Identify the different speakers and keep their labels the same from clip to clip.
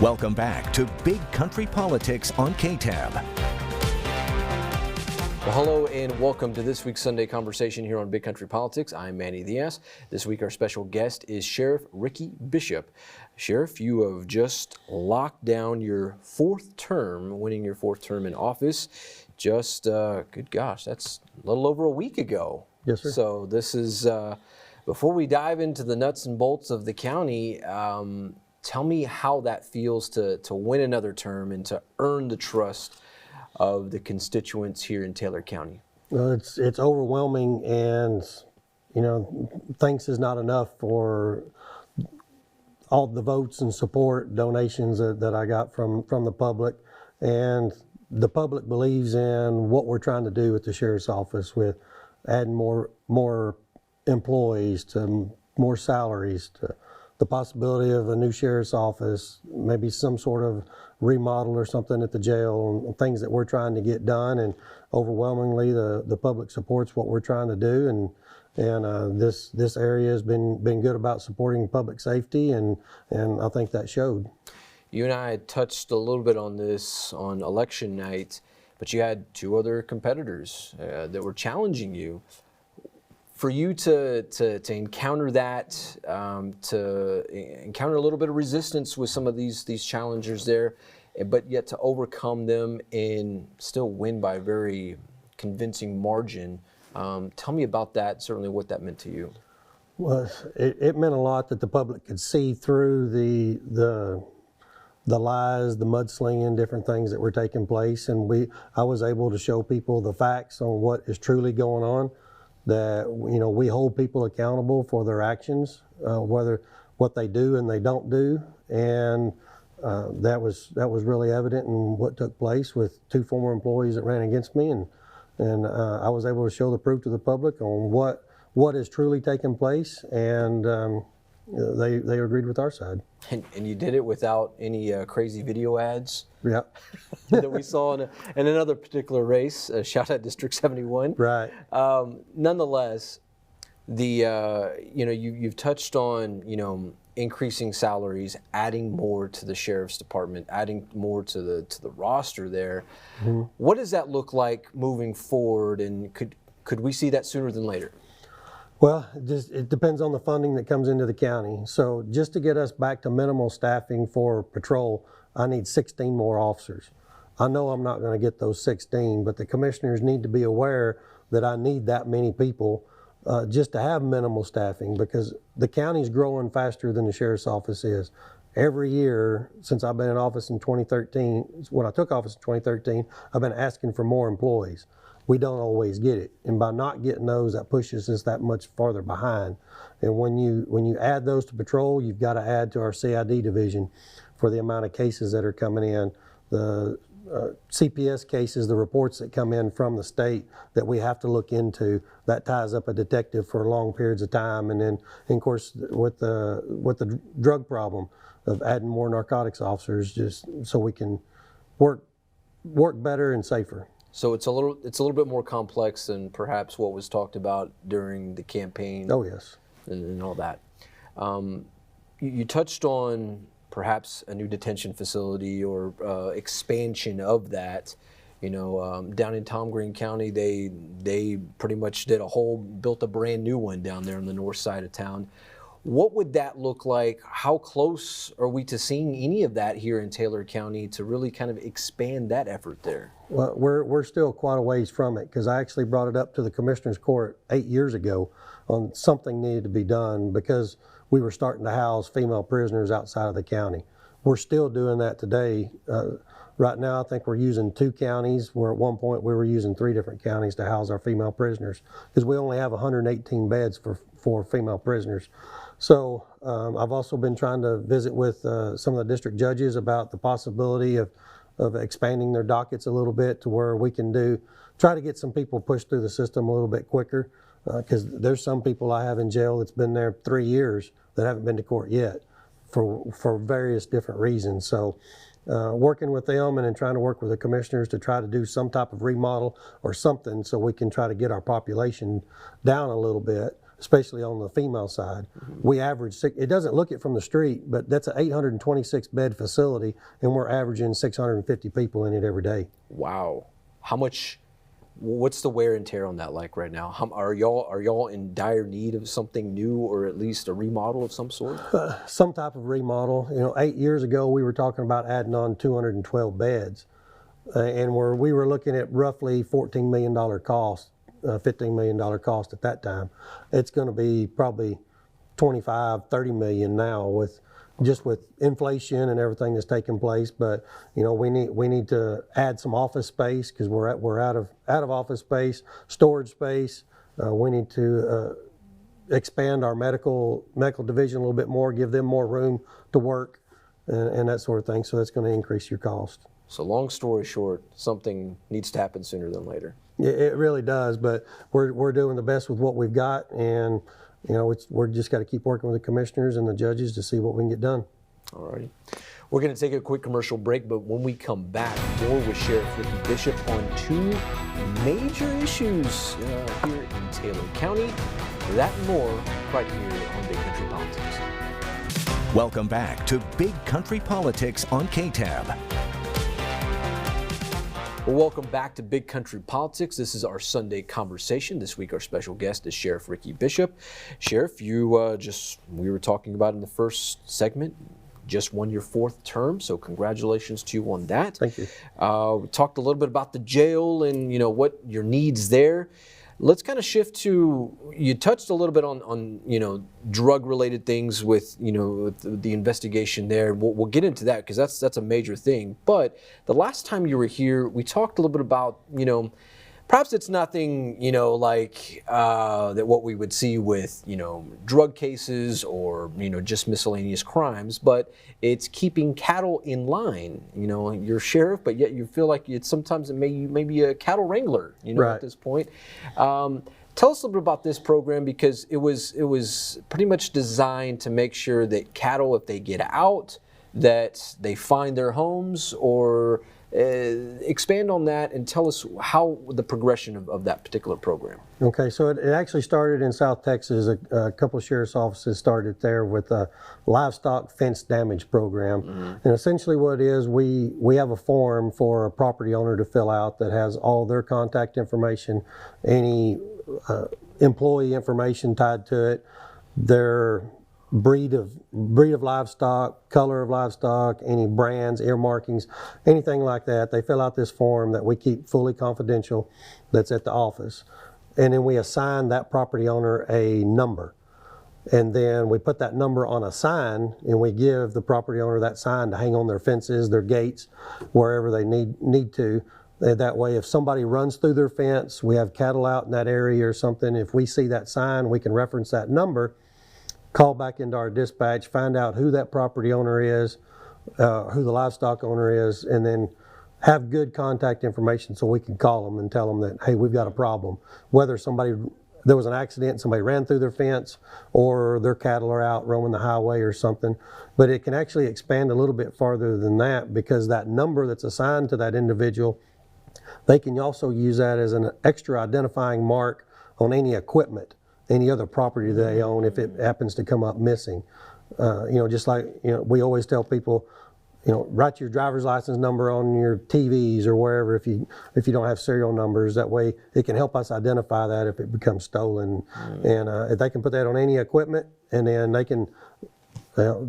Speaker 1: Welcome back to Big Country Politics on KTAB.
Speaker 2: Well, hello and welcome to this week's Sunday Conversation here on Big Country Politics. I'm Manny Diaz. This week our special guest is Sheriff Ricky Bishop. Sheriff, you have just locked down your fourth term, winning your fourth term in office. Just, good gosh, that's a little over a week ago.
Speaker 3: Yes, sir.
Speaker 2: So this is, before we dive into the nuts and bolts of the county, tell me how that feels to win another term and to earn the trust of the constituents here in Taylor County.
Speaker 3: Well, it's overwhelming, and thanks is not enough for all the votes and support donations that I got from the public, and the public believes in what we're trying to do with the sheriff's office, with adding more employees, to more salaries, to the possibility of a new sheriff's office, maybe some sort of remodel or something at the jail, and things that we're trying to get done. And overwhelmingly, the public supports what we're trying to do. And this area has been good about supporting public safety, and I think that showed.
Speaker 2: You and I had touched a little bit on this on election night, but you had two other competitors that were challenging you. For you to encounter that, to encounter a little bit of resistance with some of these challengers there, but yet to overcome them and still win by a very convincing margin. Tell me about that, certainly what that meant to you.
Speaker 3: Well, it meant a lot that the public could see through the lies, the mudslinging, different things that were taking place, and I was able to show people the facts on what is truly going on. That we hold people accountable for their actions, whether what they do and they don't do, and that was really evident in what took place with two former employees that ran against me, and I was able to show the proof to the public on what is truly taking place, and they agreed with our side.
Speaker 2: And you did it without any crazy video ads?
Speaker 3: Yeah.
Speaker 2: That we saw in another particular race, shout out District 71.
Speaker 3: Right.
Speaker 2: Nonetheless, you've touched on increasing salaries, adding more to the sheriff's department, adding more to the roster there. Mm-hmm. What does that look like moving forward, and could we see that sooner than later?
Speaker 3: Well, it depends on the funding that comes into the county. So just to get us back to minimal staffing for patrol, I need 16 more officers. I know I'm not going to get those 16, but the commissioners need to be aware that I need that many people just to have minimal staffing, because the county's growing faster than the sheriff's office is. Every year since I've been in office in 2013, when I took office in 2013, I've been asking for more employees. We don't always get it, and by not getting those, that pushes us that much farther behind. And when you add those to patrol, you've got to add to our CID division for the amount of cases that are coming in, the CPS cases, the reports that come in from the state that we have to look into. That ties up a detective for long periods of time, and then of course with the drug problem of adding more narcotics officers, just so we can work better and safer.
Speaker 2: So it's a little bit more complex than perhaps what was talked about during the campaign.
Speaker 3: Oh yes,
Speaker 2: and all that. You touched on perhaps a new detention facility or expansion of that. Down in Tom Green County, they pretty much built a brand new one down there on the north side of town. What would that look like? How close are we to seeing any of that here in Taylor County to really kind of expand that effort there?
Speaker 3: Well, we're still quite a ways from it, because I actually brought it up to the Commissioner's Court 8 years ago on something needed to be done, because we were starting to house female prisoners outside of the county. We're still doing that today. Right now, I think we're using 2 counties, where at one point we were using 3 different counties to house our female prisoners, because we only have 118 beds for female prisoners. So I've also been trying to visit with some of the district judges about the possibility of expanding their dockets a little bit to where we can try to get some people pushed through the system a little bit quicker, because there's some people I have in jail that's been there 3 years that haven't been to court yet for various different reasons. So working with them and then trying to work with the commissioners to try to do some type of remodel or something so we can try to get our population down a little bit. especially on the female side. We average, it doesn't look it from the street, but that's an 826 bed facility, and we're averaging 650 people in it every day.
Speaker 2: Wow. What's the wear and tear on that like right now? Are y'all in dire need of something new, or at least a remodel of some sort?
Speaker 3: Some type of remodel. 8 years ago, we were talking about adding on 212 beds, and we were looking at roughly $14 million cost, $15 million cost at that time. It's going to be probably 25, 30 million now with inflation and everything that's taking place. But we need to add some office space because we're out of office space, storage space. We need to expand our medical division a little bit more, give them more room to work, and that sort of thing. So that's going to increase your cost.
Speaker 2: So long story short, something needs to happen sooner than later.
Speaker 3: It really does, but we're doing the best with what we've got, and we're just got to keep working with the commissioners and the judges to see what we can get done.
Speaker 2: All righty. We're going to take a quick commercial break, but when we come back, more with Sheriff Ricky Bishop on two major issues here in Taylor County. That and more right here on Big Country Politics.
Speaker 1: Welcome back to Big Country Politics on KTAB.
Speaker 2: Well, welcome back to Big Country Politics. This is our Sunday conversation. This week, our special guest is Sheriff Ricky Bishop. Sheriff, we were talking about in the first segment, just won your 4th term, so congratulations to you on that.
Speaker 3: Thank you.
Speaker 2: We talked a little bit about the jail and what your needs there. Let's kind of shift to, you touched a little bit on drug-related things with the investigation there. We'll get into that because that's a major thing. But the last time you were here, we talked a little bit about perhaps it's nothing like that what we would see with drug cases or just miscellaneous crimes, but it's keeping cattle in line. You're sheriff, but yet you feel like sometimes it may be a cattle wrangler.
Speaker 3: Right.
Speaker 2: At this point. Tell us a little bit about this program, because it was pretty much designed to make sure that cattle, if they get out, that they find their homes, or expand on that and tell us how the progression of that particular program.
Speaker 3: Okay, so it actually started in South Texas. A couple of sheriff's offices started there with a livestock fence damage program. Mm-hmm. And essentially what it is, we have a form for a property owner to fill out that has all their contact information, any employee information tied to it, their breed of livestock, color of livestock, any brands, ear markings, anything like that. They fill out this form that we keep fully confidential that's at the office. And then we assign that property owner a number. And then we put that number on a sign, and we give the property owner that sign to hang on their fences, their gates, wherever they need to. That way, if somebody runs through their fence, we have cattle out in that area or something, if we see that sign, we can reference that number, call back into our dispatch, find out who that property owner is, who the livestock owner is, and then have good contact information so we can call them and tell them that, hey, we've got a problem. Whether there was an accident, somebody ran through their fence, or their cattle are out roaming the highway or something. But it can actually expand a little bit farther than that, because that number that's assigned to that individual, they can also use that as an extra identifying mark on any equipment, any other property they own, if it happens to come up missing. Just like we always tell people, write your driver's license number on your TVs or wherever if you don't have serial numbers. That way it can help us identify that if it becomes stolen. And if they can put that on any equipment, and then they can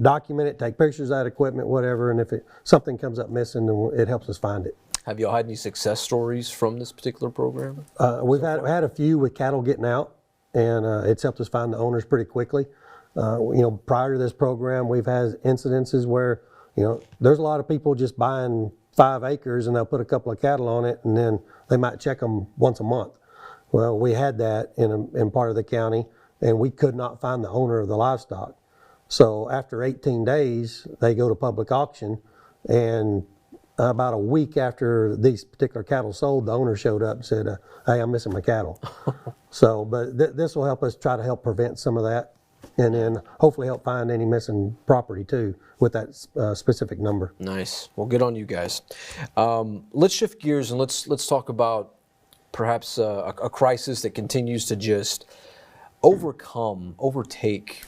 Speaker 3: document it, take pictures of that equipment, whatever, and if something comes up missing, then it helps us find it.
Speaker 2: Have y'all had any success stories from this particular program?
Speaker 3: We've had a few with cattle getting out, and it's helped us find the owners pretty quickly. Prior to this program, we've had incidences where there's a lot of people just buying 5 acres and they'll put a couple of cattle on it, and then they might check them once a month. Well, we had that in part of the county, and we could not find the owner of the livestock. So after 18 days, they go to public auction, and about a week after these particular cattle sold, the owner showed up and said, hey, I'm missing my cattle. So, but this will help us try to help prevent some of that, and then hopefully help find any missing property too with that specific number.
Speaker 2: Nice. Well, good on you guys. Let's shift gears and let's talk about perhaps a crisis that continues to just overtake,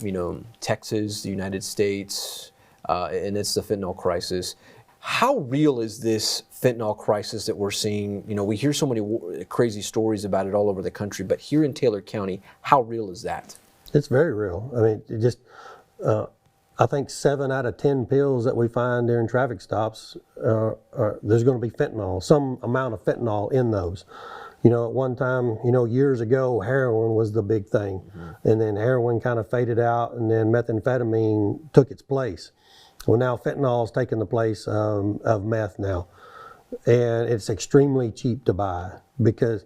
Speaker 2: Texas, the United States, and it's the fentanyl crisis. How real is this fentanyl crisis that we're seeing? We hear so many crazy stories about it all over the country, but here in Taylor County, how real is that?
Speaker 3: It's very real. I mean, I think 7 out of 10 pills that we find during traffic stops, there's going to be fentanyl, some amount of fentanyl in those. At one time, years ago, heroin was the big thing. And then heroin kind of faded out, and then methamphetamine took its place. Well, now fentanyl is taking the place of meth now. And it's extremely cheap to buy because,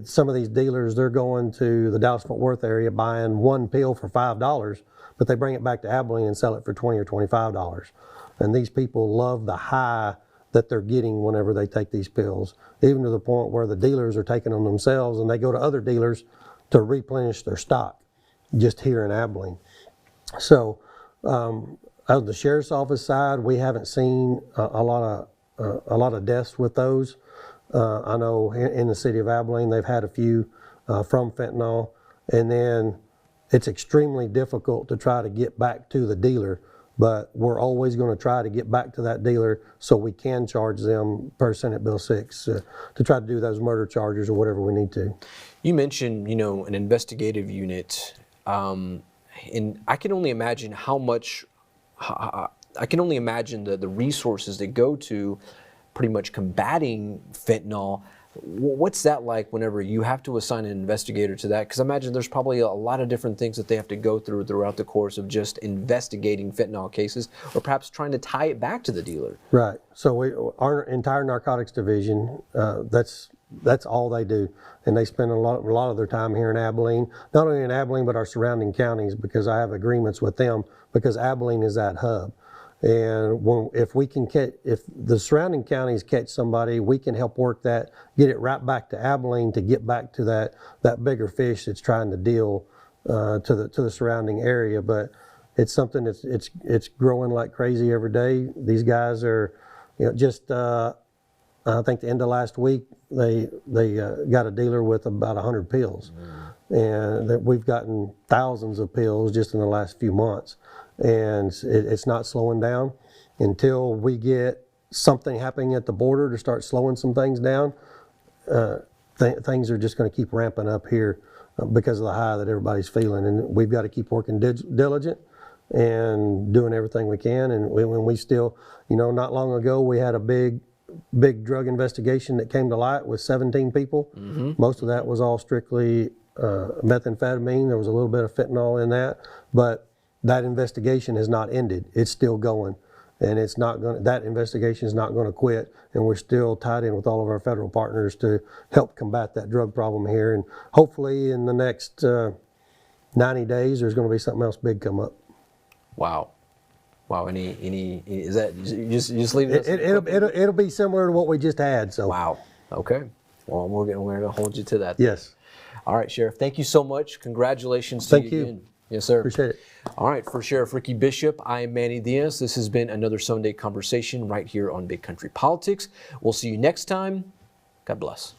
Speaker 3: some of these dealers, they're going to the Dallas-Fort Worth area buying one pill for $5, but they bring it back to Abilene and sell it for $20 or $25. And these people love the high that they're getting whenever they take these pills, even to the point where the dealers are taking them themselves and they go to other dealers to replenish their stock just here in Abilene. So on the sheriff's office side, we haven't seen a lot of deaths with those. I know in the city of Abilene, they've had a few from fentanyl, and then it's extremely difficult to try to get back to the dealer. But we're always going to try to get back to that dealer so we can charge them per Senate Bill 6 to try to do those murder charges or whatever we need to.
Speaker 2: You mentioned, an investigative unit, and I can only imagine the resources that go to pretty much combating fentanyl. What's that like whenever you have to assign an investigator to that? Because I imagine there's probably a lot of different things that they have to go through throughout the course of just investigating fentanyl cases, or perhaps trying to tie it back to the dealer.
Speaker 3: Right. So our entire narcotics division, that's all they do, and they spend a lot of their time here in Abilene. Not only in Abilene, but our surrounding counties, because I have agreements with them because Abilene is that hub. And if the surrounding counties catch somebody, we can help work that, get it right back to Abilene to get back to that bigger fish that's trying to deal to the surrounding area. But it's something it's growing like crazy every day. These guys are, I think the end of last week they got a dealer with about 100 pills, and we've gotten thousands of pills just in the last few months. And it's not slowing down until we get something happening at the border to start slowing some things down. Things are just going to keep ramping up here because of the high that everybody's feeling, and we've got to keep working diligent and doing everything we can. And when we still, not long ago we had a big drug investigation that came to light with 17 people. Most of that was all strictly methamphetamine. There was a little bit of fentanyl in that, but that investigation has not ended. It's still going, and that investigation is not going to quit, and we're still tied in with all of our federal partners to help combat that drug problem here. And hopefully in the next 90 days, there's going to be something else big come up.
Speaker 2: Wow. Is that, you just leave it?
Speaker 3: It'll be similar to what we just had, so.
Speaker 2: Wow, okay. Well, we're going to hold you to that.
Speaker 3: Yes.
Speaker 2: All right, Sheriff, thank you so much. Congratulations to you again. Yes, sir.
Speaker 3: Appreciate it.
Speaker 2: All right, for Sheriff Ricky Bishop, I am Manny Diaz. This has been another Sunday Conversation right here on Big Country Politics. We'll see you next time. God bless.